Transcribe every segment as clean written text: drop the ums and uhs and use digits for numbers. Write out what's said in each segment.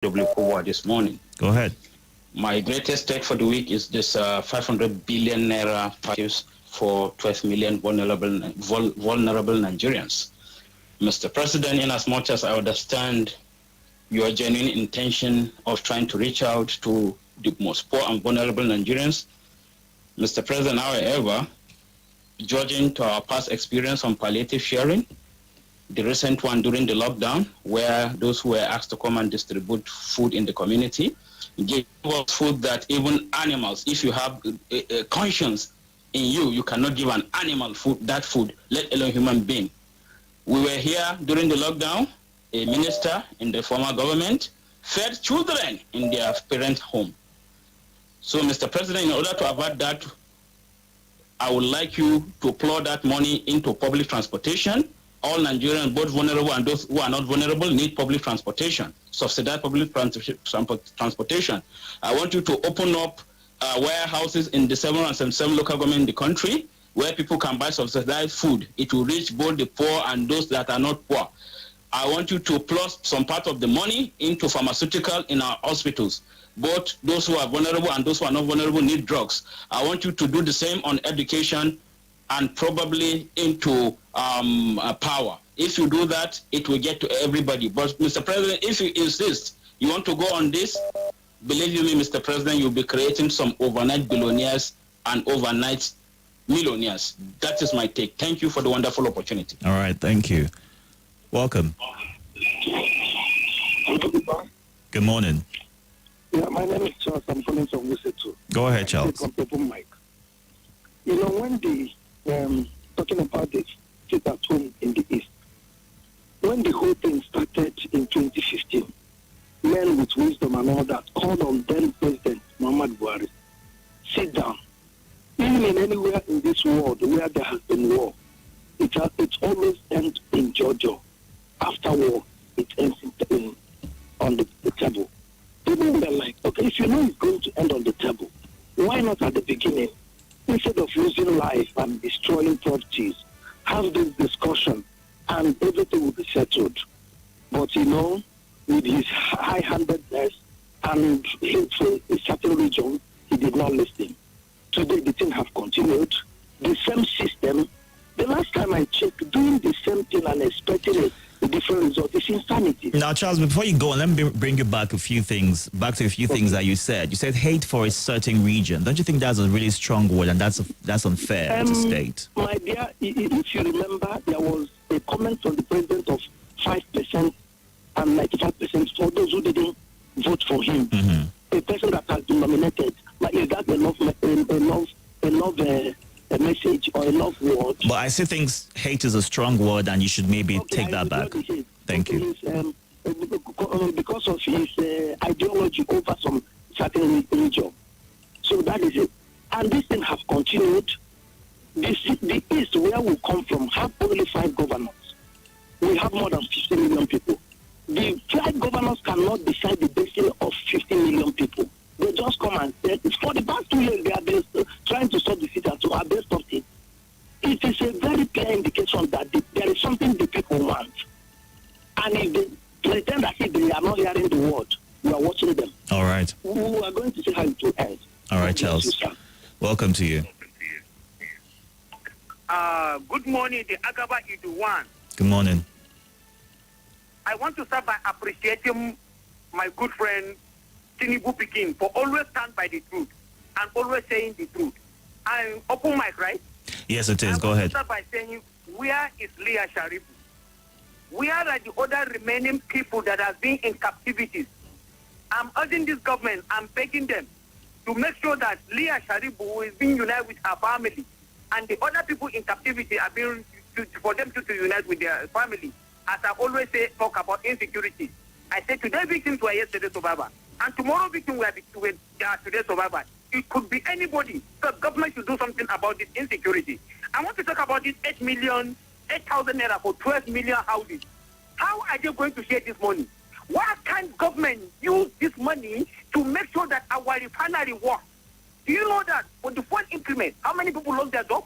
WPOA this morning. Go ahead. My greatest take for the week is this 500 billion naira package for 12 million vulnerable Nigerians. Mr. President, in as much as I understand your genuine intention of trying to reach out to the most poor and vulnerable Nigerians, Mr. President, however, judging to our past experience on palliative sharing, the recent one during the lockdown, where those who were asked to come and distribute food in the community, gave us food that even animals, if you have a conscience in you, you cannot give an animal that food, let alone human being. We were here during the lockdown. A minister in the former government fed children in their parents' home. So, Mr. President, in order to avert that, I would like you to pour that money into public transportation. All Nigerians, both vulnerable and those who are not vulnerable, need public transportation, subsidized public transportation. I want you to open up warehouses in the 777 local government in the country where people can buy subsidized food. It will reach both the poor and those that are not poor. I want you to plus some part of the money into pharmaceutical in our hospitals. Both those who are vulnerable and those who are not vulnerable need drugs. I want you to do the same on education and probably into power. If you do that, it will get to everybody. But, Mr. President, if you insist you want to go on this, believe you me, Mr. President, you'll be creating some overnight billionaires and overnight millionaires. That is my take. Thank you for the wonderful opportunity. All right, thank you. Welcome. Good morning. Yeah, my name is Charles. I'm calling from Wisetu. Go ahead, Charles. You know, when the talking about the sit at home in the East, when the whole thing started in 2015, men with wisdom and all that called on then President Muhammad Buhari, sit down. Even in anywhere in this world where there has been war, it always ends in Georgia. After war, it ends on the table. People were like, okay, if you know it's going to end on the table, why not at the beginning? Instead of losing life and destroying properties, have this discussion and everything will be settled. But you know, with his high-handedness and hateful in certain regions, he did not listen. Today the thing have continued. The same system. The last time I checked, doing the same thing and expecting a different result is insanity. Now, Charles, before you go on, let me bring you back to a few things that you said. You said hate for a certain region. Don't you think that's a really strong word and that's unfair to state? My dear, if you remember, there was a comment from the president of 5% and 95% for those who didn't vote for him. Mm-hmm. A person that has been nominated. Like, is that enough a message or enough word? But I still think hate is a strong word and you should maybe take that back. Thank you. Because of his ideology over some certain region. So that is it. And this thing have continued. The East, where we come from, have only 5 governors. We have more than 50 million people. The 5 governors cannot decide the destiny of 50 million people. They just come and say, for the past 2 years, they have been trying to stop the city, so have they stopped it? It is a very clear indication that there is something the people want. And if they pretend that if they are not hearing the word, we are watching them. All right. We are going to see how it will end. All right, Charles. Welcome to you. Good morning, the Agaba Idu1. Good morning. I want to start by appreciating my good friend, Tinubu Pikin, for always stand by the truth and always saying the truth. I'm open mic, right? Yes, it is. Go ahead. I want to start by saying, where is Leah Sharibu? Where are the other remaining people that have been in captivity? I'm urging this government, I'm begging them to make sure that Leah Sharibu is being united with her family and the other people in captivity are being, for them to unite with their family. As I always say, talk about insecurity. I said today victims were yesterday survivors. And tomorrow victims were today survivors. It could be anybody. So government should do something about this insecurity. I want to talk about this 8,000 naira for 12 million houses. How are they going to share this money? Why can't government use this money to make sure that our refinery works? Do you know that for the first increment, how many people lost their job?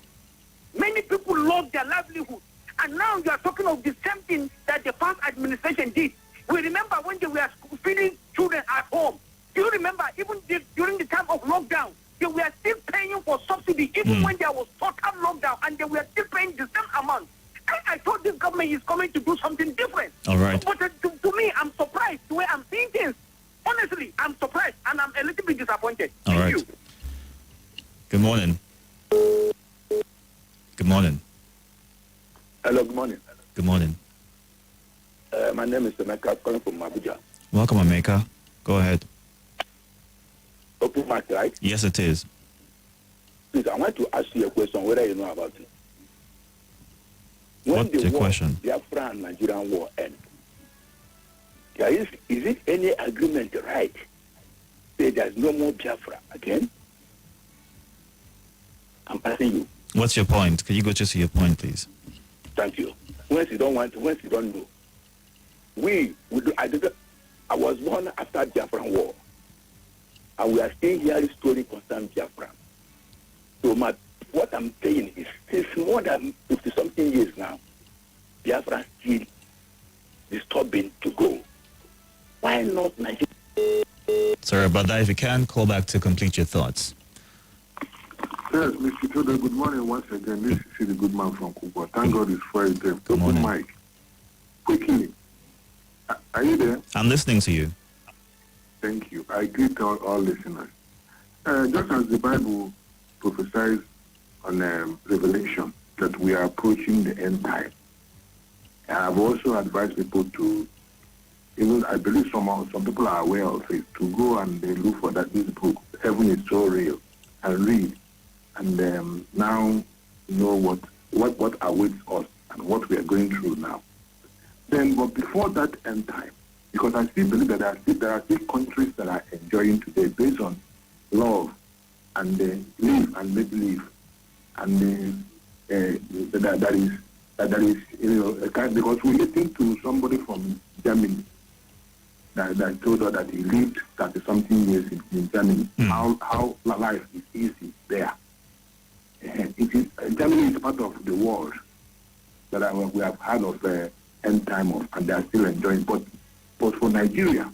Many people lost their livelihood. And now you are talking of the same thing that the past administration did. We remember when they were feeding children at home. Do you remember even during the time of lockdown, they were still paying for subsidy even when there was total lockdown, and they were still paying the same amount. I thought this government is coming to do something different. All right. But to me, I'm surprised the way I'm seeing things. Honestly, I'm surprised and I'm a little bit disappointed. All right. Thank you. Good morning. Good morning. Hello, good morning. Good morning. My name is Emeka, calling from Abuja. Welcome, Emeka. Go ahead. Open mic, right? Yes, it is. Please, I want to ask you a question, whether you know about it. When What's your question? Biafra and Nigerian war end, is it any agreement right that there's no more Biafra again? I'm asking you. What's your point? Can you go just to your point, please? Thank you. Once you don't want, once you don't know, I was born after Biafran war, and we are still hearing stories concerning Biafra. So what I'm saying is, since more than 50-something years now, Biafra still disturbing to go. Why not Nigeria? Sorry about that. If you can, call back to complete your thoughts. Yes, Mr. Itodo, good morning once again. This is the good man from Kuba. Thank God it's Friday. Good morning. Mike. Quickly. Are you there? I'm listening to you. Thank you. I greet all listeners. Just as the Bible prophesies on Revelation that we are approaching the end time, I've also advised people to, even I believe some people are aware of it, to go and they look for this book, Heaven is So Real, and read. And now know what awaits us and what we are going through now. Then, but before that end time, because I still believe that there are still countries that are enjoying today based on love and live and let live, and that is because we listened to somebody from Germany that told us that he lived 30-something years in Germany. How life is easy there. Germany is part of the world that we have heard of end time of, and they are still enjoying. But for Nigeria,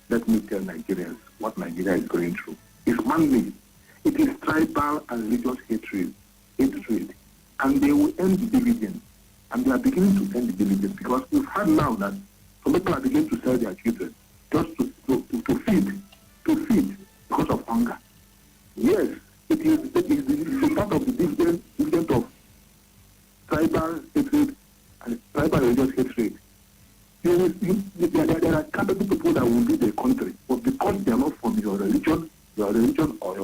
let me tell Nigerians what Nigeria is going through. It's man-made. It is tribal and religious hatred, and they will end the dividend. And they are beginning to end the dividend because we've heard now that some people are beginning to sell their children just to feed because of hunger. Yes, it is part of the dividend of tribal hatred and tribal religious hatred. There are capable people that will lead the country, but because they are not from your religion or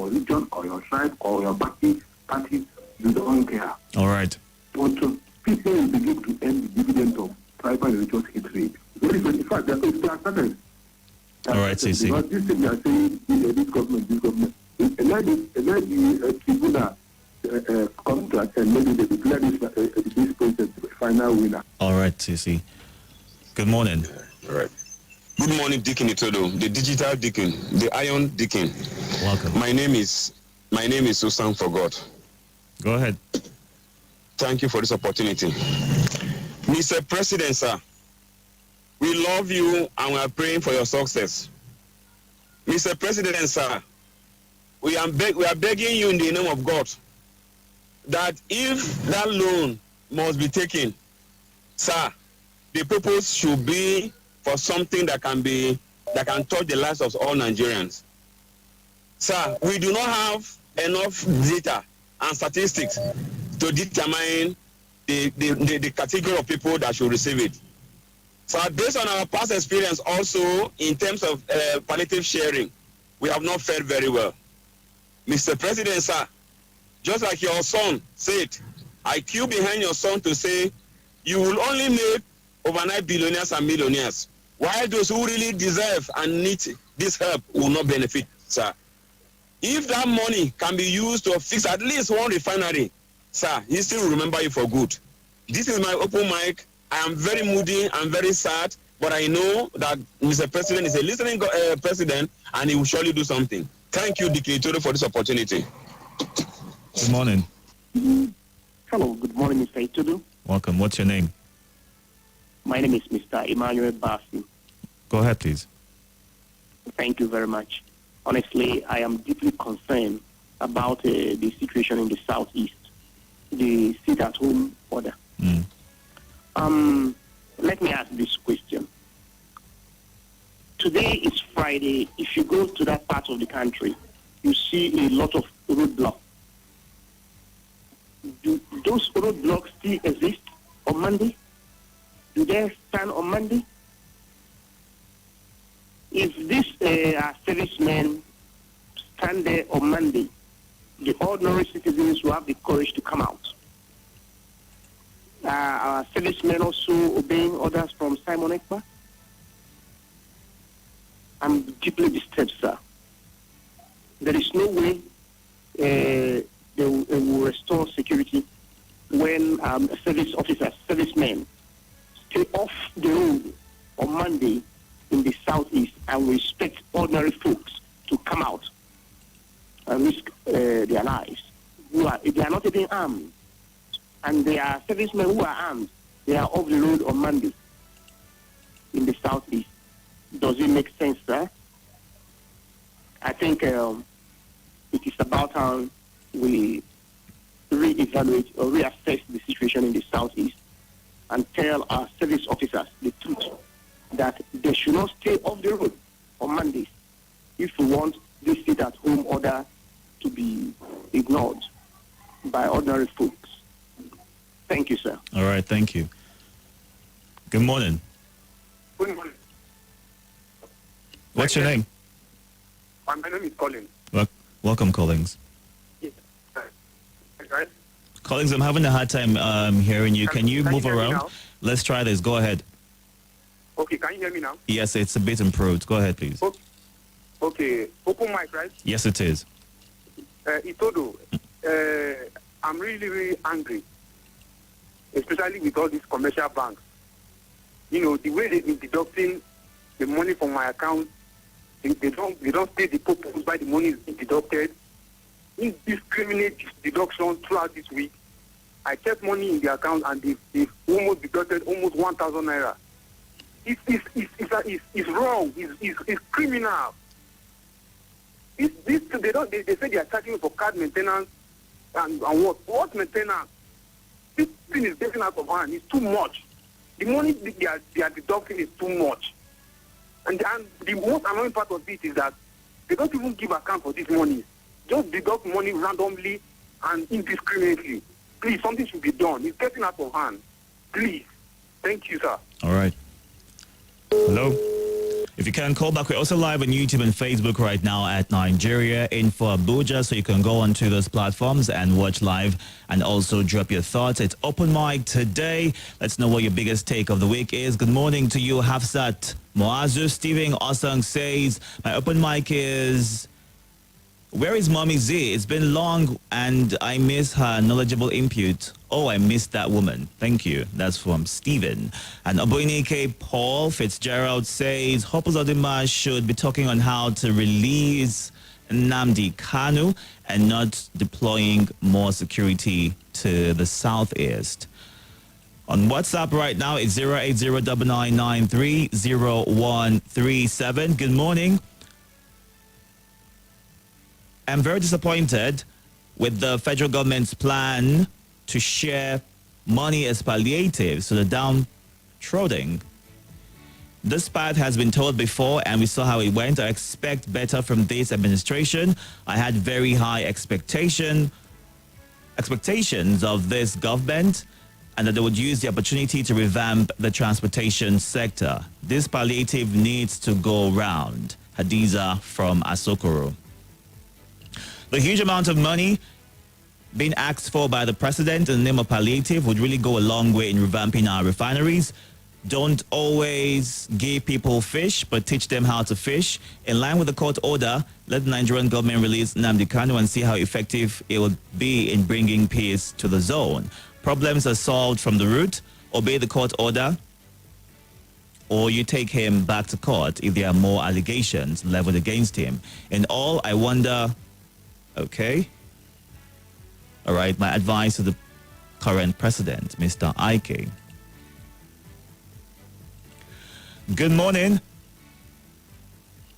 your tribe or your party, you don't care. All right. But people will begin to end the dividend of tribal religious hatred. In fact, they are started. All right, CC. Because this thing they are saying, this government, let the tribunal contract and maybe they declare this president the final winner. All right, CC. Good morning. All right. Good morning, Deacon Itodo, the digital deacon, the iron deacon. Welcome. My name is Susan for God. Go ahead. Thank you for this opportunity. Mr. President, sir, we love you and we are praying for your success. Mr. President, sir, we are begging you in the name of God that if that loan must be taken, sir, the purpose should be for something that can touch the lives of all Nigerians. Sir, we do not have enough data and statistics to determine the category of people that should receive it. So based on our past experience also in terms of palliative sharing, we have not fared very well. Mr. President, sir, just like your son said, I queue behind your son to say, you will only make overnight billionaires and millionaires, while those who really deserve and need this help will not benefit, sir. If that money can be used to fix at least one refinery, sir, he still will remember you for good. This is my open mic. I am very moody and very sad, but I know that Mr. President is a listening president and he will surely do something. Thank you, Deacon Itodo, for this opportunity. Good morning. Hello, good morning, Mr. Itodo. Welcome. What's your name? My name is Mr. Emmanuel Bassi. Go ahead, please. Thank you very much. Honestly, I am deeply concerned about the situation in the southeast, the sit-at-home order. Let me ask this question. Today is Friday. If you go to that part of the country, you see a lot of roadblocks. Do those roadblocks still exist on Monday? Do they stand on Monday? If these servicemen stand there on Monday, the ordinary citizens will have the courage to come out. Are servicemen also obeying orders from Simon Ekpa? I'm deeply disturbed, sir. There is no way they will restore security when service officers, servicemen, stay off the road on Monday in the southeast and we expect ordinary folks to come out and risk their lives. They are not even armed. And there are servicemen who are armed. They are off the road on Monday in the southeast. Does it make sense, sir? I think it is about time we reevaluate or reassess the situation in the southeast and tell our service officers the truth that they should not stay off the road on Mondays if we want this sit-at-home order to be ignored by ordinary folks. Thank you, sir. All right, thank you. Good morning. Good morning. What's your name? My name is Collins. Welcome, Collins. Yes. Right? Collins, I'm having a hard time hearing you. Can you move hear me around? now? Let's try this. Go ahead. Okay, can you hear me now? Yes, it's a bit improved. Go ahead, please. Okay, open mic, right? Yes, it is. Itodo, I'm really, really angry, especially with all these commercial banks. You know, the way they've been deducting the money from my account, they don't state the purpose why the money is being deducted. Indiscriminate deduction throughout this week. I kept money in the account and they've almost deducted almost 1,000 naira. It's wrong. It's criminal. They say they are charging me for card maintenance and what maintenance? This thing is getting out of hand. It's too much. The money they are deducting is too much. And the most annoying part of it is that they don't even give account for this money. Just deduct money randomly and indiscriminately. Please, something should be done. It's getting out of hand. Please. Thank you, sir. All right. Hello. If you can call back, we're also live on YouTube and Facebook right now at Nigeria Info Abuja, so you can go onto those platforms and watch live and also drop your thoughts. It's open mic today. Let's know what your biggest take of the week is. Good morning to you, Hafsat Moazu. Steven Osang says, my open mic is, where is Mommy Z? It's been long and I miss her knowledgeable input. Oh, I missed that woman. Thank you. That's from Steven. And Oboinike Paul Fitzgerald says, Hope Uzodinma should be talking on how to release Nnamdi Kanu and not deploying more security to the southeast. On WhatsApp right now, it's 08099930137. Good morning. I'm very disappointed with the federal government's plan to share money as palliatives to the downtrodden. This path has been told before and we saw how it went. I expect better from this administration. I had very high expectations of this government and that they would use the opportunity to revamp the transportation sector. This palliative needs to go round. Hadiza from Asokoro. The huge amount of money being asked for by the president in the name of palliative would really go a long way in revamping our refineries. Don't always give people fish, but teach them how to fish. In line with the court order, let the Nigerian government release Nnamdi Kanu and see how effective it will be in bringing peace to the zone. Problems are solved from the root. Obey the court order, or you take him back to court if there are more allegations leveled against him. In all, I wonder... Okay. All right. My advice to the current president, Mr. Ike. Good morning.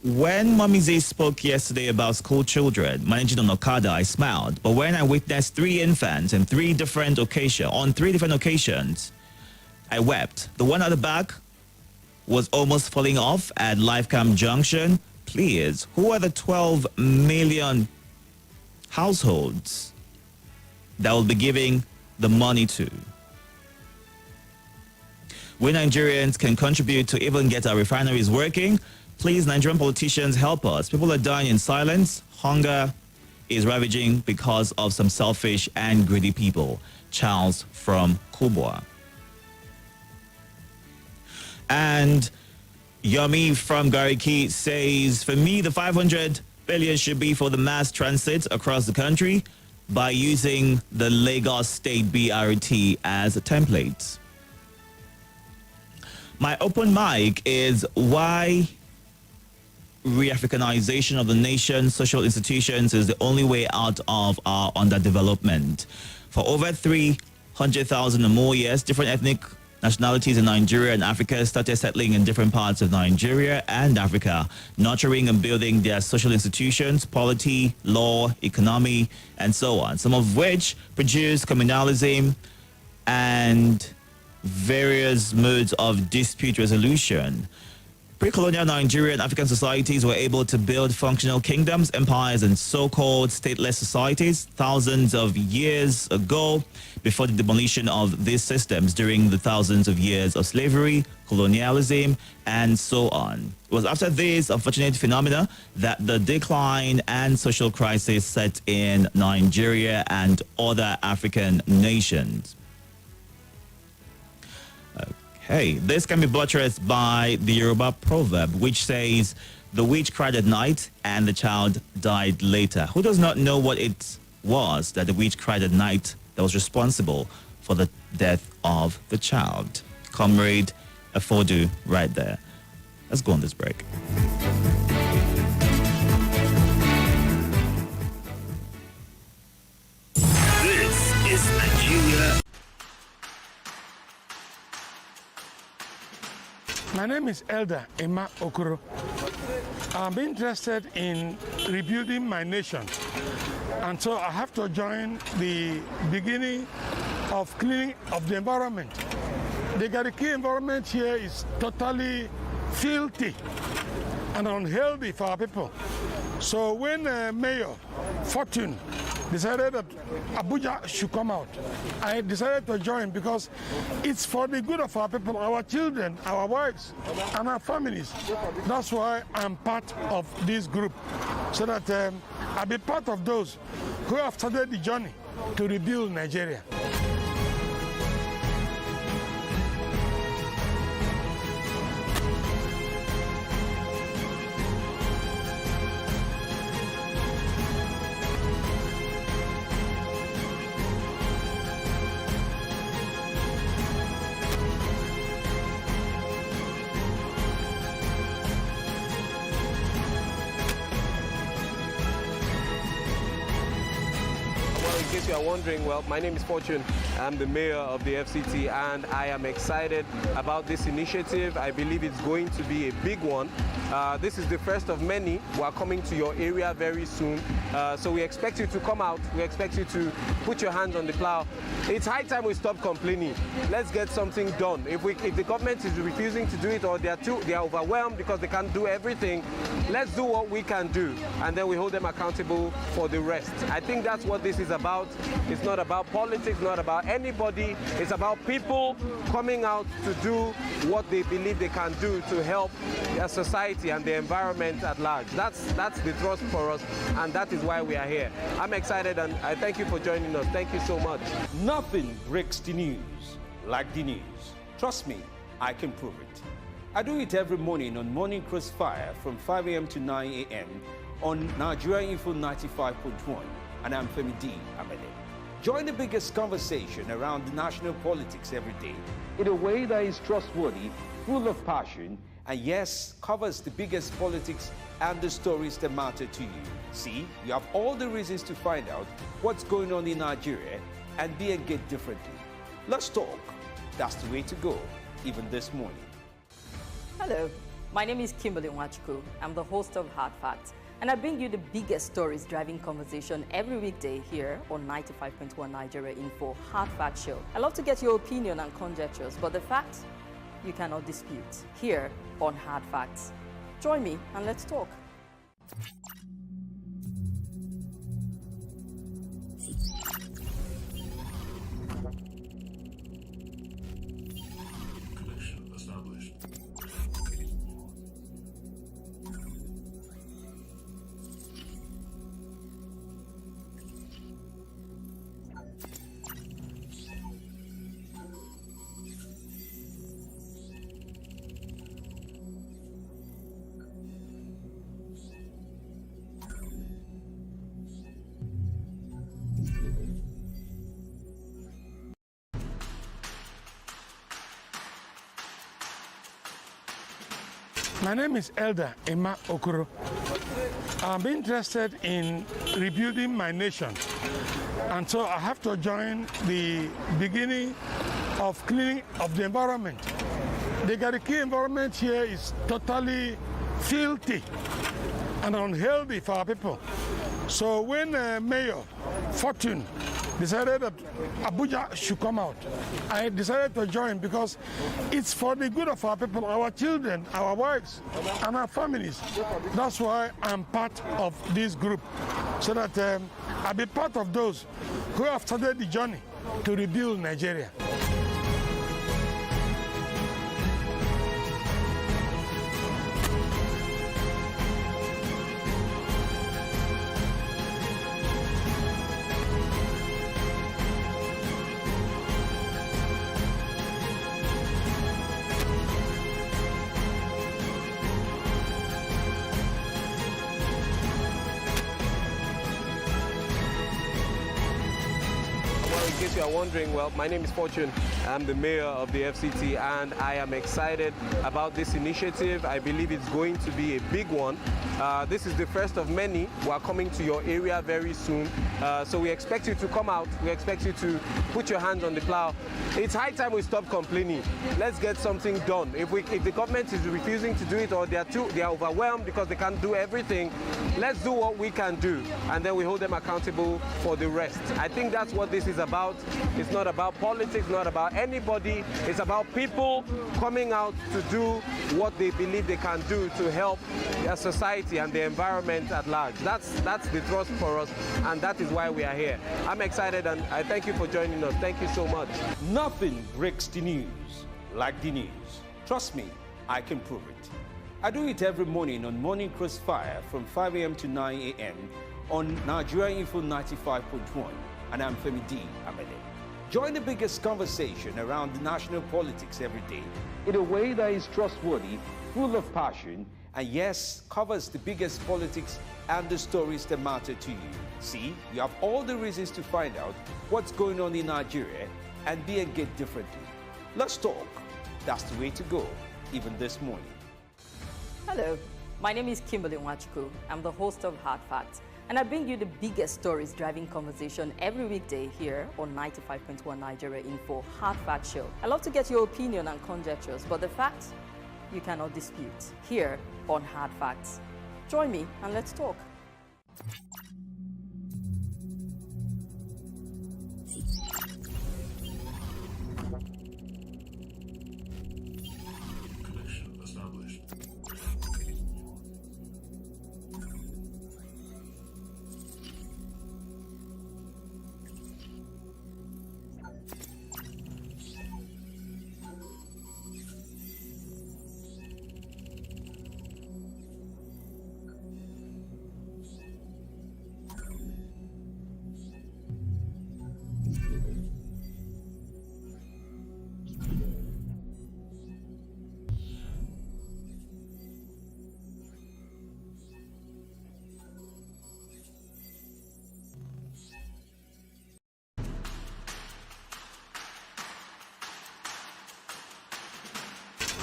When Mommy Z spoke yesterday about school children managing on Okada, I smiled. But when I witnessed 3 infants on 3 different occasions, I wept. The one at the back was almost falling off at Lifecam Junction. Please, who are the 12 million households that will be giving the money to? We Nigerians can contribute to even get our refineries working. Please, Nigerian politicians, help us. People are dying in silence. Hunger is ravaging because of some selfish and greedy people. Charles from Kubwa. And Yomi from Gariki says, for me, the 500 billion should be for the mass transit across the country by using the Lagos State BRT as a template. My open mic is why re-Africanization of the nation, social institutions is the only way out of our underdevelopment. For over 300,000 or more years, different ethnic nationalities in Nigeria and Africa started settling in different parts of Nigeria and Africa, nurturing and building their social institutions, polity, law, economy, and so on, some of which produced communalism and various modes of dispute resolution. Pre-colonial Nigerian and African societies were able to build functional kingdoms, empires, and so-called stateless societies thousands of years ago before the demolition of these systems during the thousands of years of slavery, colonialism, and so on. It was after these unfortunate phenomena that the decline and social crisis set in Nigeria and other African nations. Hey, this can be buttressed by the Yoruba proverb, which says, the witch cried at night and the child died later. Who does not know what it was that the witch cried at night that was responsible for the death of the child? Comrade Afodu right there. Let's go on this break. This is Nigeria. My name is Elder Emma Okoro. I'm interested in rebuilding my nation, and so I have to join the beginning of cleaning of the environment. The Gariki environment here is totally filthy and unhealthy for our people. So when Mayor Fortune decided that Abuja should come out, I decided to join because it's for the good of our people, our children, our wives, and our families. That's why I'm part of this group, so that I'll be part of those who have started the journey to rebuild Nigeria. In case you are wondering, well, my name is Fortune. I'm the mayor of the FCT, and I am excited about this initiative. I believe it's going to be a big one. This is the first of many. We are coming to your area very soon. So we expect you to come out. We expect you to put your hands on the plow. It's high time we stop complaining. Let's get something done. If the government is refusing to do it, or they are overwhelmed because they can't do everything, let's do what we can do, and then we hold them accountable for the rest. I think that's what this is about. It's not about politics, not about anybody. It's about people coming out to do what they believe they can do to help their society and the environment at large. That's the thrust for us, and that is why we are here. I'm excited, and I thank you for joining us. Thank you so much. Nothing breaks the news like the news. Trust me, I can prove it. I do it every morning on Morning Crossfire from 5 a.m. to 9 a.m. on Nigeria Info 95.1, and I'm Femi D. Amede. Join the biggest conversation around the national politics every day in a way that is trustworthy, full of passion, and yes, covers the biggest politics and the stories that matter to you. See, you have all the reasons to find out what's going on in Nigeria and be engaged differently. Let's talk. That's the way to go, even this morning. Hello, My name is Kimberly Nwachukwu. I'm the host of Hard Facts, and I bring you the biggest stories driving conversation every weekday here on 95.1 Nigeria Info Hard Fact Show. I love to get your opinion and conjectures, but the facts you cannot dispute here on Hard Facts. Join me and let's talk. My name is Elder Emma Okoro. I'm interested in rebuilding my nation, and so I have to join the beginning of cleaning of the environment. The Gariki environment here is totally filthy and unhealthy for our people. So when Mayor Fortune decided that Abuja should come out, I decided to join because it's for the good of our people, our children, our wives, and our families. That's why I'm part of this group, so that I'll be part of those who have started the journey to rebuild Nigeria. In case you are wondering, well, my name is Fortune. I'm the mayor of the FCT, and I am excited about this initiative. I believe it's going to be a big one. This is the first of many. We are coming to your area very soon. So we expect you to come out. We expect you to put your hands on the plow. It's high time we stop complaining. Let's get something done. If the government is refusing to do it, or they are overwhelmed because they can't do everything, let's do what we can do, and then we hold them accountable for the rest. I think that's what this is about. It's not about politics, not about anybody. It's about people coming out to do what they believe they can do to help their society and the environment at large. That's the thrust for us, and that is why we are here. I'm excited, and I thank you for joining us. Thank you so much. Nothing breaks the news like the news. Trust me, I can prove it. I do it every morning on Morning Crossfire from 5 a.m. to 9 a.m. on Nigeria Info 95.1, and I'm Femi D. Amede. Join the biggest conversation around national politics every day in a way that is trustworthy, full of passion, and yes, covers the biggest politics and the stories that matter to you. See, you have all the reasons to find out what's going on in Nigeria and be engaged differently. Let's talk. That's the way to go, even this morning. Hello, my name is Kimberly Nwachukwu. I'm the host of Hard Facts, and I bring you the biggest stories driving conversation every weekday here on 95.1 Nigeria Info Hard Fact Show. I love to get your opinion and conjectures, but the facts you cannot dispute here on Hard Facts. Join me and let's talk.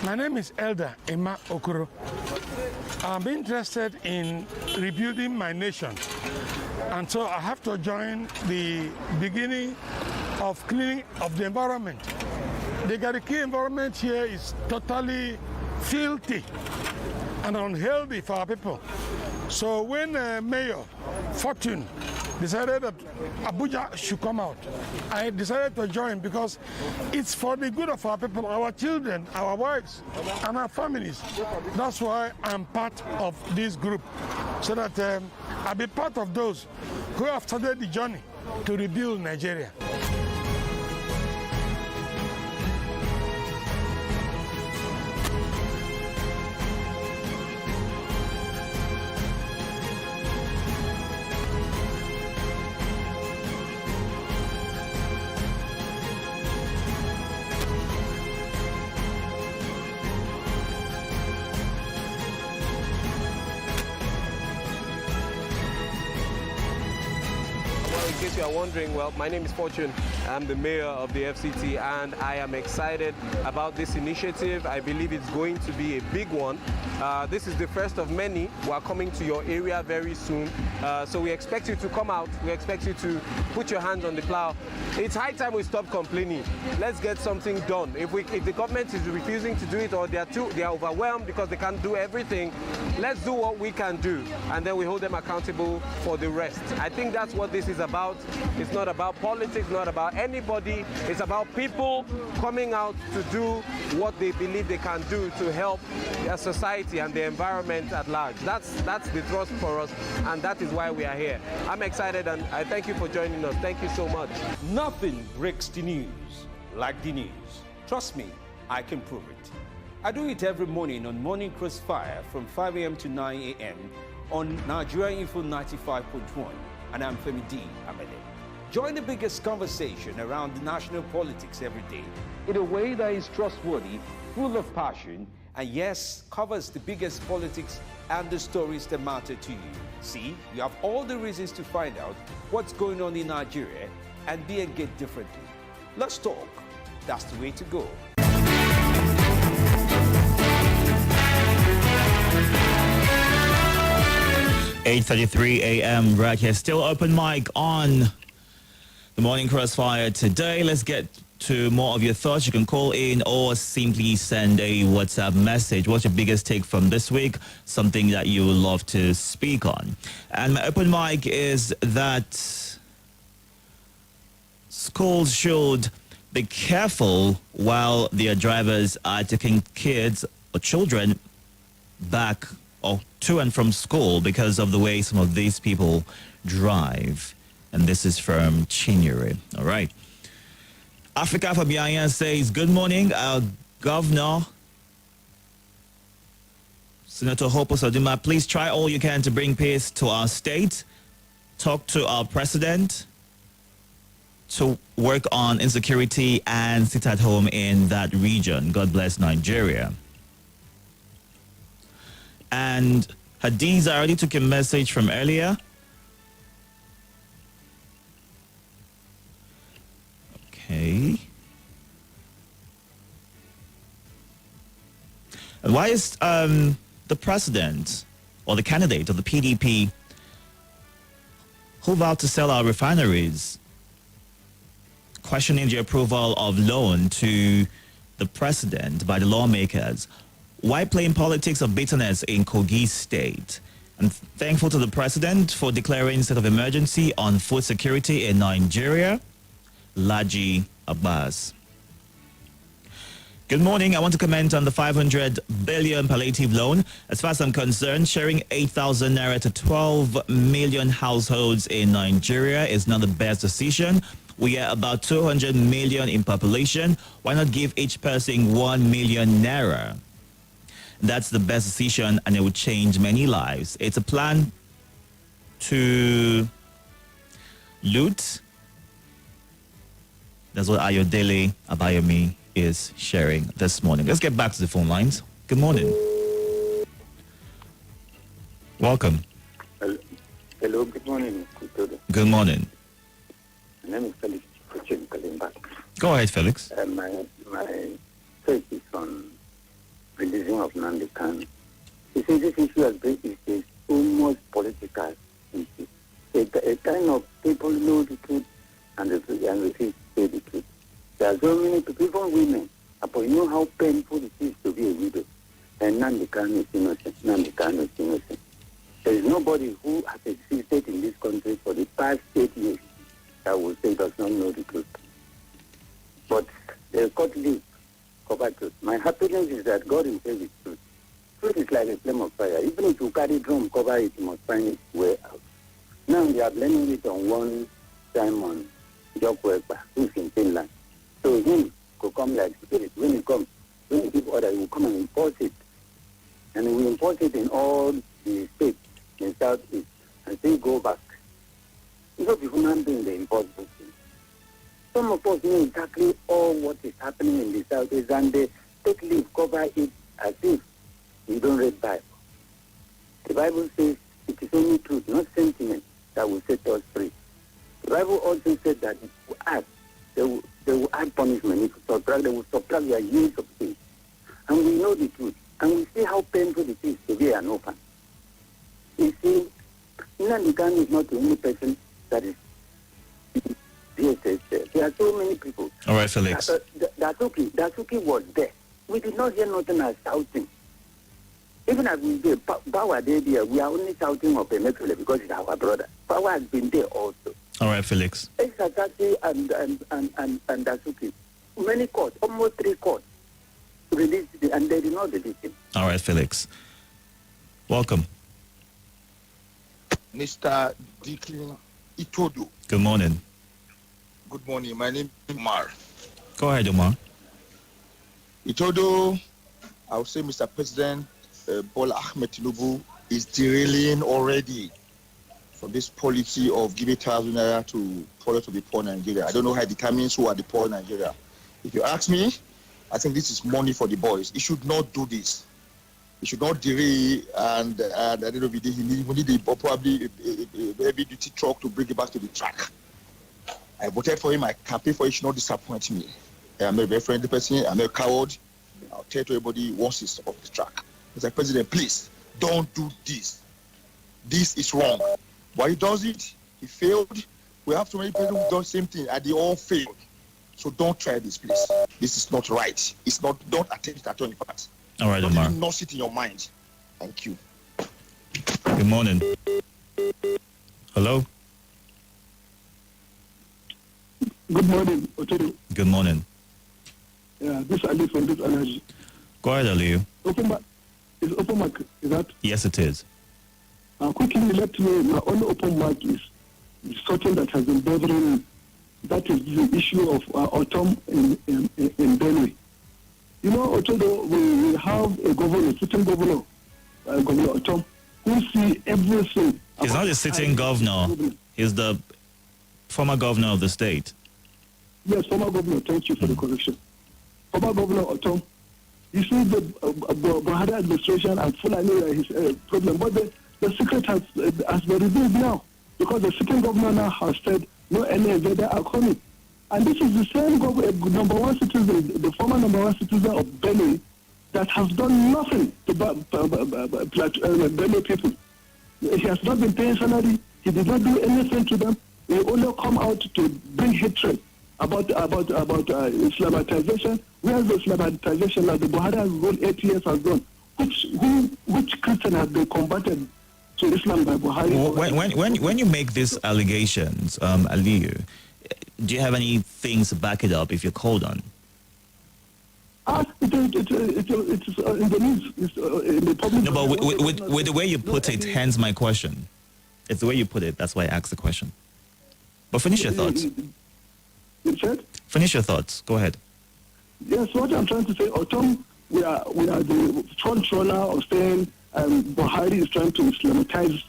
My name is Elder Emma Okoro. I'm interested in rebuilding my nation, and so I have to join the beginning of cleaning of the environment. The Gariki environment here is totally filthy and unhealthy for our people. So when Mayor Fortune decided that Abuja should come out, I decided to join because it's for the good of our people, our children, our wives, and our families. That's why I'm part of this group, so that I'll be part of those who have started the journey to rebuild Nigeria. In case you are wondering, well, my name is Fortune. I'm the mayor of the FCT, and I am excited about this initiative. I believe it's going to be a big one. This is the first of many. We are coming to your area very soon. So we expect you to come out. We expect you to put your hands on the plow. It's high time we stop complaining. Let's get something done. If the government is refusing to do it, or they are overwhelmed because they can't do everything, let's do what we can do, and then we hold them accountable for the rest. I think that's what this is about. It's not about politics, not about anybody. It's about people coming out to do what they believe they can do to help their society and the environment at large. That's the thrust for us, and that is why we are here. I'm excited, and I thank you for joining us. Thank you so much. Nothing breaks the news like the news. Trust me, I can prove it. I do it every morning on Morning Crossfire from 5 a.m. to 9 a.m. on Nigeria Info 95.1. And I'm Femi D. Amede. Join the biggest conversation around the national politics every day in a way that is trustworthy, full of passion, and yes, covers the biggest politics and the stories that matter to you. See, you have all the reasons to find out what's going on in Nigeria and be engaged differently. Let's talk. That's the way to go. 8:33 a.m. right here. Still open mic on the Morning Crossfire today. Let's get to more of your thoughts. You can call in or simply send a WhatsApp message. What's your biggest take from this week? Something that you would love to speak on. And my open mic is that schools should be careful while their drivers are taking kids or children back or to and from school because of the way some of these people drive. And this is from Chinyere. All right. Africa Fabian says, good morning, our governor, Senator Hopo Saduma. Please try all you can to bring peace to our state. Talk to our president to work on insecurity and sit at home in that region. God bless Nigeria. And Hadiza already took a message from earlier. Okay. And why is the president or the candidate of the PDP who vowed to sell our refineries questioning the approval of loan to the president by the lawmakers? Why playing politics of bitterness in Kogi State? I'm thankful to the president for declaring state of emergency on food security in Nigeria. Laji Abbas. Good morning. I want to comment on the 500 billion palliative loan. As far as I'm concerned, sharing 8,000 naira to 12 million households in Nigeria is not the best decision. We are about 200 million in population. Why not give each person 1 million naira? That's the best decision, and it would change many lives. It's a plan to loot. That's what Ayodele Abayomi is sharing this morning. Let's get back to the phone lines. Good morning. Welcome. Hello, good morning. Itodo. Good morning. My name is Felix Kalimba. Go ahead, Felix. My take is on releasing of Nnamdi Kanu. You see, this issue has been is almost political issue. A kind of people know the truth and refuse to say the truth. There are so many people, even women, but you know how painful it is to be a widow. And Nnamdi Kanu is innocent. Nnamdi Kanu is innocent. There is nobody who has existed in this country for the past 8 years that will say does not know the truth. But the court live cover truth. My happiness is that God himself is truth. Truth is like a flame of fire. Even if you carry drum, cover it, you must find its way out. Now they are blaming it on one Simon Jokwekba, who is in Finland. So him could come like spirit. When he comes, when he gives order, he will come and enforce it. And we enforce it in all the states in Southeast and say go back. Because if human beings, they enforce those things. Some of us know exactly all what is happening in the Southeast and they take leave, cover it as if we don't read Bible. The Bible says it is only truth, not sentiment, that will set us free. The Bible also said that if you ask, they will add punishment. If you subtract, they will subtract your years of sin. And we know the truth. And we see how painful it is to be an orphan. You see, Nnamdi Kanu is not the only person that is DSS. There are so many people. All right, Felix. Dasuki was there. We did not hear nothing as shouting. Even as we did, Power Day there, we are only shouting of Emefiele because it's our brother. Power has been there also. All right, Felix. Ex-Atati and Dasuki, many courts, almost 3 courts, released it, and they did not release it. All right, Felix. Welcome. Mr. Dikin Itodo. Good morning. Good morning. My name is Umar. Go ahead, Umar. Itodo, I would say Mr. President Bola Ahmed Tinubu is derailing already from this policy of giving 1,000 naira to the poor Nigeria. I don't know how it determines who are the poor in Nigeria. If you ask me, I think this is money for the boys. He should not do this. He should not derail, and at the end of the day, we need probably a heavy-duty truck to bring it back to the track. I voted for him. I campaigned for him. He should not disappoint me. I'm a very friendly person. I'm a coward. I'll tell to everybody once he's off the track. Mr. President, please, don't do this. This is wrong. Why he does it? He failed. We have too many people who do the same thing, and they all failed. So don't try this, please. This is not right. It's not. Don't attempt it at any part. All right, don't Omar. even not sit in your mind. Thank you. Good morning. Hello. Good morning, Otodo. Good morning. Yeah, this is Ali from this energy. Go ahead, Aliyu. Open mic. Is open mic, is that? Yes, it is. Quickly let me know, my only open mic is something that has been bothering me. That is the issue of autumn in Benue. You know, Otodo, we have a governor, sitting governor, Governor Autumn, who see everything. He's not the sitting governor. He's the former governor of the state. Yes, former governor. Thank you for the correction. Former Governor Autumn, you see the Buhari administration and Fulani his problem, but the secret has been revealed now because the sitting governor now has said no any invader are coming. And this is the same number one citizen, the former number one citizen of Benue, that has done nothing to Benue people. He has not been paying salary. He did not do anything to them. He only come out to bring hatred about Islamatization. Where is the Islamatization that the Buhari has gone 8 years has gone? Which Christian has been converted to Islam by Buhari? When you make these allegations, Aliyu, do you have any things to back it up if you're called on? It's in the news. It's in the public. No, but with the way you put it, hence my question. It's the way you put it. That's why I asked the question. But finish your thoughts. Finish your thoughts. Go ahead. Yes, what I'm trying to say, Autumn, we are the front runner of saying Buhari is trying to Islamitize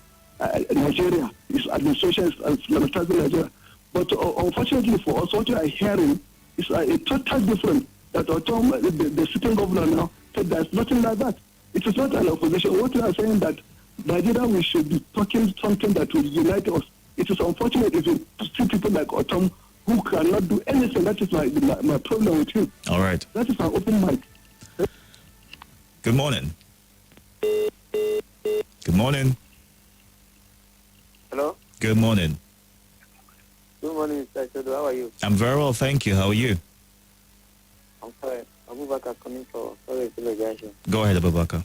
Nigeria. His administration is Islamatizing Nigeria. But unfortunately for us, what we are hearing is a total different. That Autumn, the sitting governor now, said there's nothing like that. It is not an opposition. What we are saying that Nigeria, we should be talking something that will unite us. It is unfortunate if you see people like Autumn who cannot do anything. That is my problem with him. All right. That is my open mic. Good morning. Good morning. Hello? Good morning. Good morning, Mr. Itodo. How are you? I'm very well, thank you. How are you? I'm fine. I'm Abubakar coming for sorry, delegation. Go ahead, Abubakar.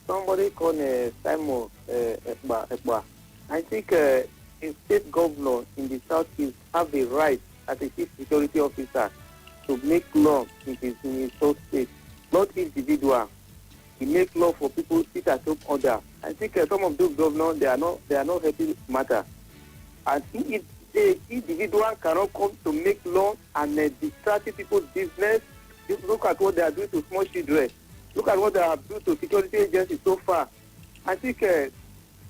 Somebody called Simon Ekba. I think a state governor in the southeast have the right as a chief security officer to make law in his own state, not individual. He make law for people sit at home order. I think some of those governors they are not helping matter. And if the individual cannot come to make law and distract people's business, look at what they are doing to small children. Look at what they have done to security agencies so far. I think they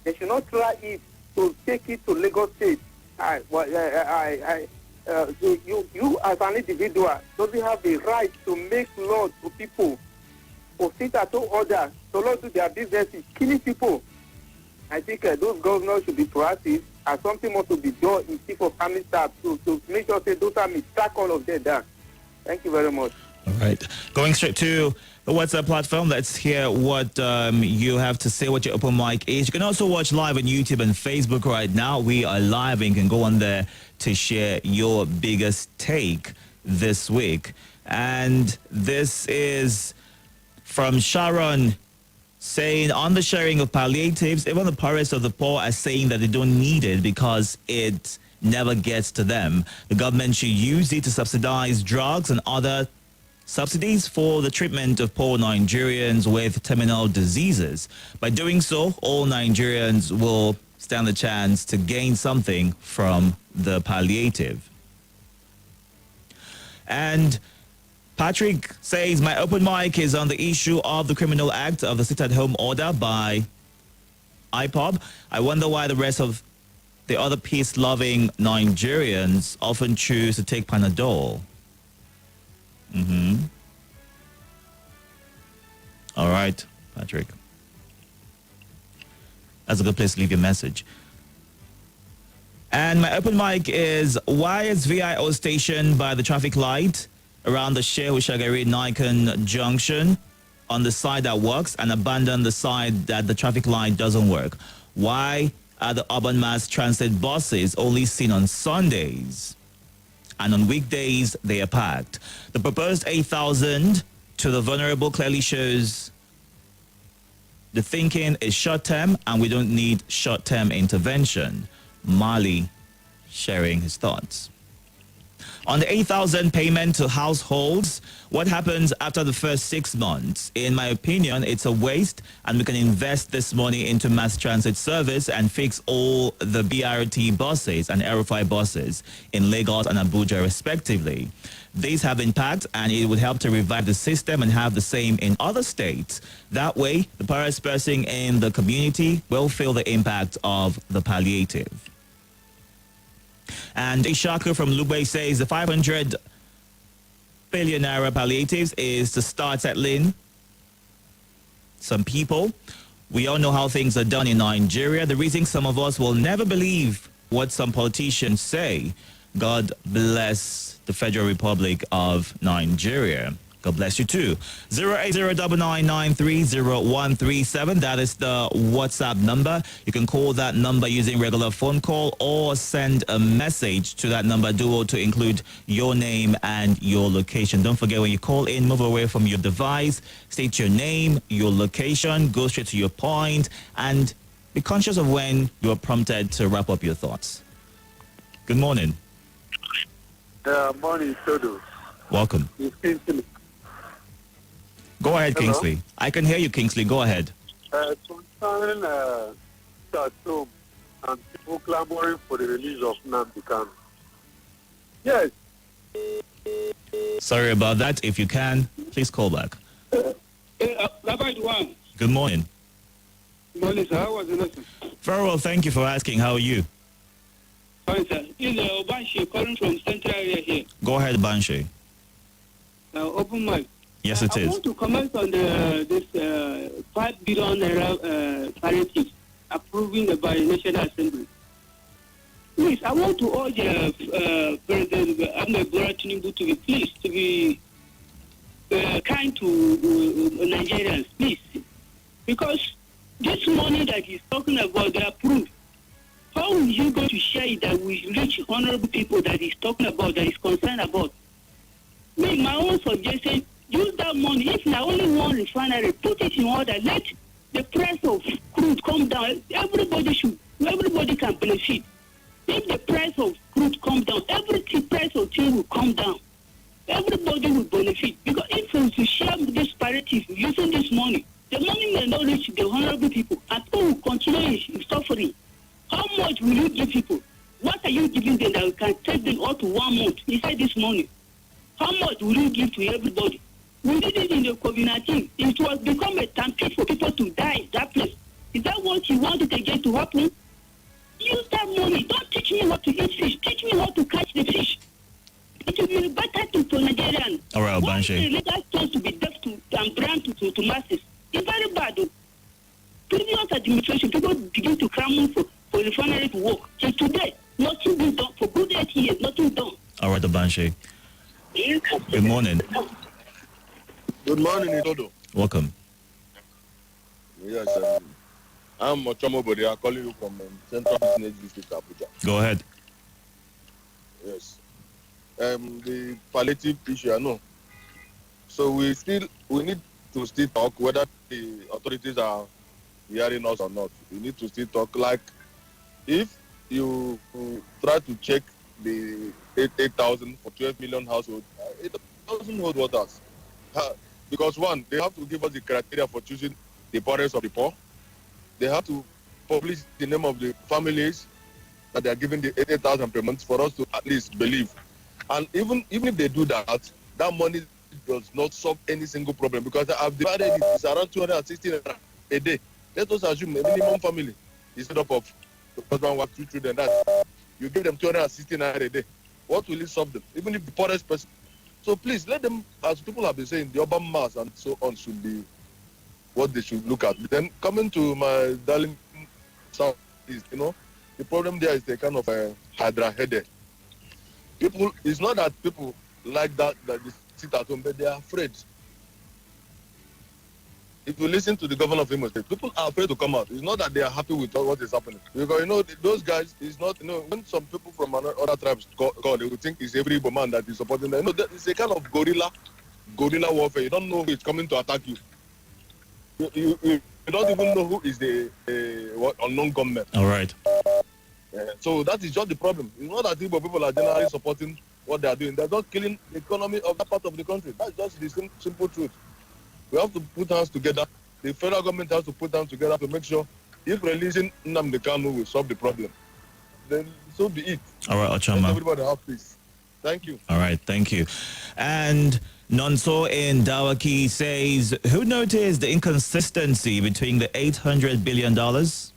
should not try it to take it to Lagos State. You as an individual doesn't have the right to make law to people or sit at home order to not do their businesses, killing people. I think those governors should be proactive and something more to be done in chief of army staff to make sure that those armies track all of them down. Thank you very much. All right. Going straight to the WhatsApp platform, let's hear what you have to say, what your open mic is. You can also watch live on YouTube and Facebook right now. We are live and you can go on there to share your biggest take this week. And this is from Sharon saying, on the sharing of palliatives, even the poorest of the poor are saying that they don't need it because it never gets to them. The government should use it to subsidize drugs and other subsidies for the treatment of poor Nigerians with terminal diseases. By doing so, all Nigerians will stand a chance to gain something from the palliative. And Patrick says, my open mic is on the issue of the criminal act of the sit-at-home order by IPOB. I wonder why the rest of the other peace-loving Nigerians often choose to take Panadol. All right, Patrick. That's a good place to leave your message. And my open mic is, why is VIO stationed by the traffic light around the Shehu Shagari Nikon junction on the side that works and abandon the side that the traffic light doesn't work? Why are the urban mass transit buses only seen on Sundays? And on weekdays, they are packed. The proposed 8,000 to the vulnerable clearly shows the thinking is short-term and we don't need short-term intervention. Mali sharing his thoughts. On the 8,000 payment to households, what happens after the first 6 months? In my opinion, it's a waste, and we can invest this money into mass transit service and fix all the BRT buses and Aerofly buses in Lagos and Abuja respectively. These have impact, and it would help to revive the system and have the same in other states. That way, the poorest person in the community will feel the impact of the palliative. And Ishaku from Lugbe says the 500 billion naira palliatives is to start settling some people. We all know how things are done in Nigeria. The reason some of us will never believe what some politicians say. God bless the Federal Republic of Nigeria. God bless you too. 08099930137. That is the WhatsApp number. You can call that number using regular phone call or send a message to that number. Do to include your name and your location. Don't forget, when you call in, move away from your device. State your name, your location, go straight to your point, and be conscious of when you are prompted to wrap up your thoughts. Good morning. Morning, Itodo. Welcome. Go ahead, Hello? Kingsley. I can hear you, Kingsley. Go ahead. Concerning Tatum and people clamoring for the release of Nnamdi Kanu. Yes. Sorry about that. If you can, please call back. Good morning. Morning, sir. How was the lesson? Very well, thank you for asking. How are you? Fine, sir. This is Obanshi calling from Central area here. Go ahead, Banshee. Open mic. Yes, it I is. want to comment on this 5 billion naira palliative approving by the National Assembly. Please, I want to urge President Ahmed Bola Tinubu to be pleased, to be kind to Nigerians, please. Because this money that he's talking about, they approved. How will you go to share it that we reach honorable people that he's talking about, that he's concerned about? Me, my own suggestion, use that money. If there only one refinery, put it in order. Let the price of crude come down. Everybody can benefit. If the price of crude come down, price of thing will come down. Everybody will benefit. Because if we share disparities using this money, the money may not reach the vulnerable people, and people will continue in suffering. How much will you give people? What are you giving them that we can take them up to 1 month inside this money? How much will you give to everybody? We did it in the COVID-19. It was become a stampede for people to die in that place. Is that what you wanted again to happen? Use that money. Don't teach me how to eat fish. Teach me how to catch the fish. It will be better to Nigerians. All right, Obanche. The legal chance to be deaf to and brand to masses. It's very bad. Though. Previous administration, people begin to cram for refinery to work. Till today, nothing been done. For good 8 years, nothing done. All right, Obanche. Good morning. Good morning, Itodo. Welcome. Yes, I'm Ochomo Bode. I'm calling you from Central Business District, Abuja. Go ahead. Yes. The palliative issue, I know. So we need to still talk whether the authorities are hearing us or not. We need to still talk. Like, if you try to check the 8,000 for 12 million households, it doesn't hold waters. Because one, they have to give us the criteria for choosing the poorest of the poor. They have to publish the name of the families that they are giving the 8,000 per month for us to at least believe. And even if they do that, that money does not solve any single problem, because I've divided it. It's around 260 a day. Let us assume a minimum family is made up of husband, wife, 2 children. That you give them 260 a day. What will it solve them? Even if the poorest person. So please let them, as people have been saying, the urban mass and so on should be what they should look at. Then coming to my darling South East, the problem there is the kind of hydra headache. People, it's not that people like that they sit at home, but they are afraid. If you listen to the governor of Imo State, people are afraid to come out. It's not that they are happy with what is happening. Because, those guys, it's not, when some people from other tribes call, they will think it's every Igbo man that is supporting them. It's a kind of guerrilla warfare. You don't know who is coming to attack you. You don't even know who is the unknown gunman. All right. So that is just the problem. It's not that Igbo people are generally supporting what they are doing. They're just killing the economy of that part of the country. That's just the simple truth. We have to put hands together. The federal government has to put hands together to make sure if releasing Nnamdi Kanu will solve the problem, then so be it. All right, Ochama. Let everybody have peace. Thank you. All right, thank you. And Nonso in Dawaki says, who noticed the inconsistency between the $800 billion? $1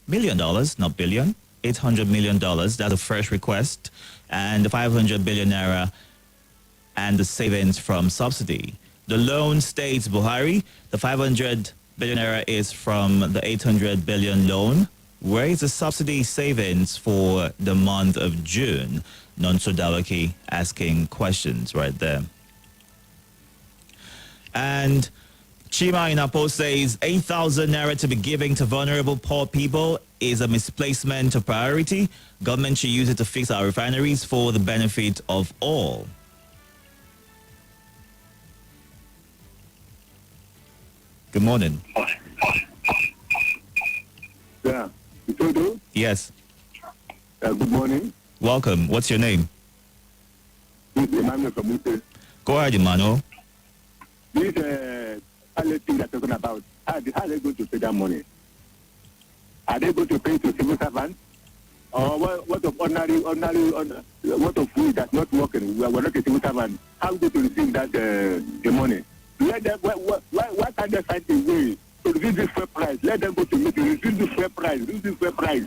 million, not billion. $800 million, that's the first request. And the 500 billion naira and the savings from subsidy. The loan states Buhari. The 500 billion naira is from the 800 billion loan. Where is the subsidy savings for the month of June? Nonso Dawaki asking questions right there. And Chima in Apo says 8,000 naira to be giving to vulnerable poor people is a misplacement of priority. Government should use it to fix our refineries for the benefit of all. Good morning. Yeah. Itodo? Yes. Good morning. Welcome. What's your name? This is Emmanuel from Ute. Go ahead, Emmanuel. This pilot thing they're talking about, how are they going to pay that money? Are they going to pay to civil servants? Or what of ordinary, what of food that's not working? We're not a civil servant. How are we going to receive that the money? Let them, why can't they find a way to reduce this fair price? Let them go to meeting, reduce the fair price, reduce the fair price.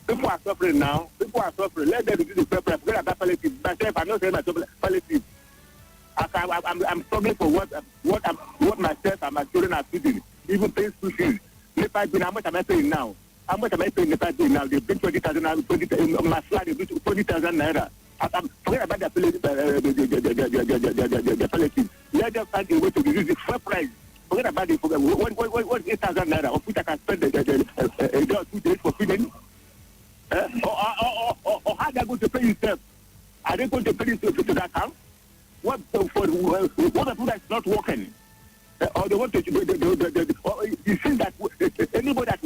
People are suffering now. People are suffering. Let them reduce the fair price. Forget about palliative. Myself, I'm not saying myself palliative. I'm struggling for what myself and my children are feeding. Even paying school fees. How much am I paying now? How much am I paying now? They bring 20,000 naira. My flat, they bring 20,000 naira. Forget about the palliative. Let them find a way to reduce the fair price. Forget about it. What 8,000 naira of which I can spend a day or 2 days for feeding? Or how are they going to pay yourself? Are they going to pay this to the account?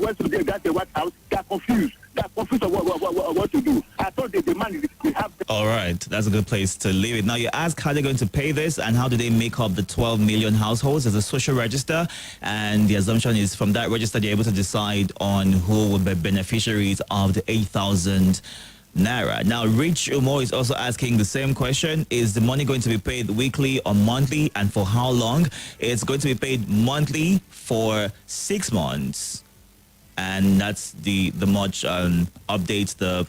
went to the White House, they are confused. They are confused of what to do. I thought the demand we have. All right, that's a good place to leave it. Now, you ask how they're going to pay this and how do they make up the 12 million households. There's a social register, and the assumption is from that register, they're able to decide on who will be beneficiaries of the 8,000 naira. Now, Rich Umo is also asking the same question. Is the money going to be paid weekly or monthly, and for how long? It's going to be paid monthly for 6 months. And that's the much updates the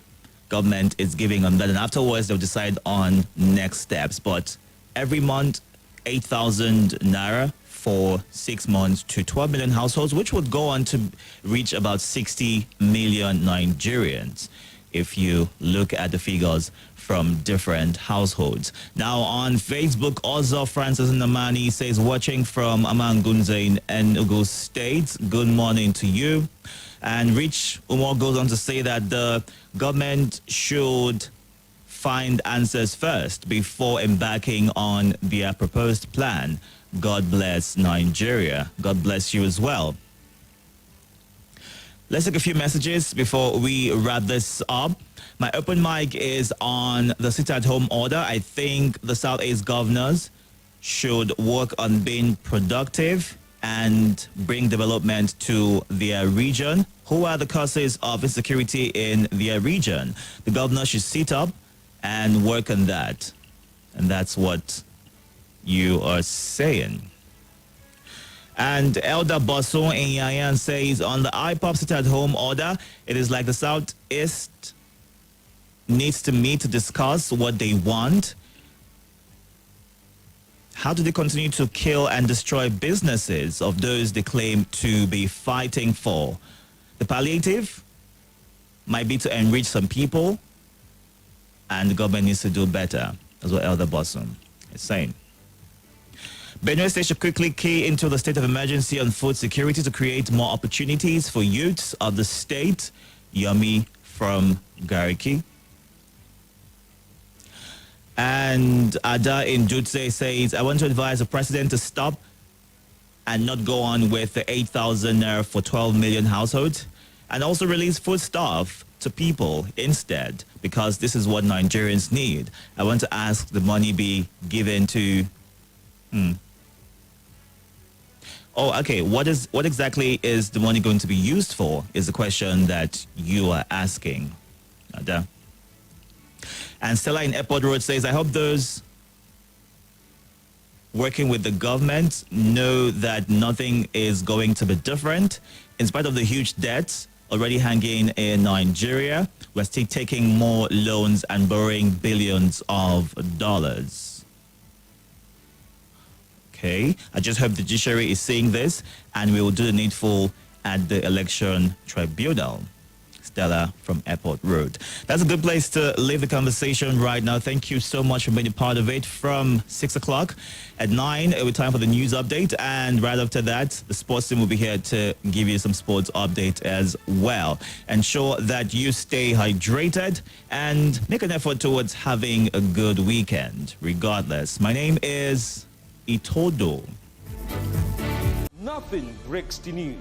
government is giving on that. And afterwards, they'll decide on next steps. But every month, 8,000 naira for 6 months to 12 million households, which would go on to reach about 60 million Nigerians if you look at the figures from different households. Now on Facebook, also Francis Namani says, watching from Amangunze in Enugu State. Good morning to you. And Rich Umar goes on to say that the government should find answers first before embarking on their proposed plan. God bless Nigeria. God bless you as well. Let's take a few messages before we wrap this up. My open mic is on the sit-at-home order. I think the Southeast governors should work on being productive and bring development to their region. Who are the causes of insecurity in their region? The governor should sit up and work on that. And that's what you are saying. And Elder Boson in Yayan says, on the IPOP sit-at-home order, it is like the Southeast needs to meet to discuss what they want. How do they continue to kill and destroy businesses of those they claim to be fighting for? The palliative might be to enrich some people, and the government needs to do better. That's what Elder Boson is saying. Benue State should quickly key into the state of emergency on food security to create more opportunities for youths of the state. Yummy from Gariki. And Ada in Jutse says, I want to advise the president to stop and not go on with the 8,000 naira for 12 million households, and also release foodstuff to people instead, because this is what Nigerians need. I want to ask the money be given to... Oh, okay. What exactly is the money going to be used for is the question that you are asking. Ada. And Stella in Airport Road says, I hope those working with the government know that nothing is going to be different. In spite of the huge debts already hanging in Nigeria, we're still taking more loans and borrowing billions of dollars. Okay, I just hope the judiciary is seeing this and we will do the needful at the election tribunal. Stella from Airport Road. That's a good place to leave the conversation right now. Thank you so much for being a part of it. From 6 o'clock at 9, it will be time for the news update. And right after that, the sports team will be here to give you some sports update as well. Ensure that you stay hydrated and make an effort towards having a good weekend, regardless. My name is Itodo. Nothing breaks the news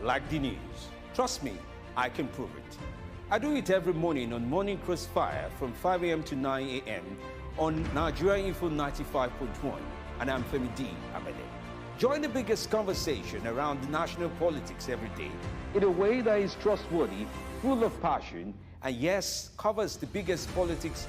like the news. Trust me, I can prove it. I do it every morning on Morning Crossfire from 5 a.m. to 9 a.m. on Nigeria Info 95.1, and I'm Femi D. Amede. Join the biggest conversation around the national politics every day in a way that is trustworthy, full of passion, and yes, covers the biggest politics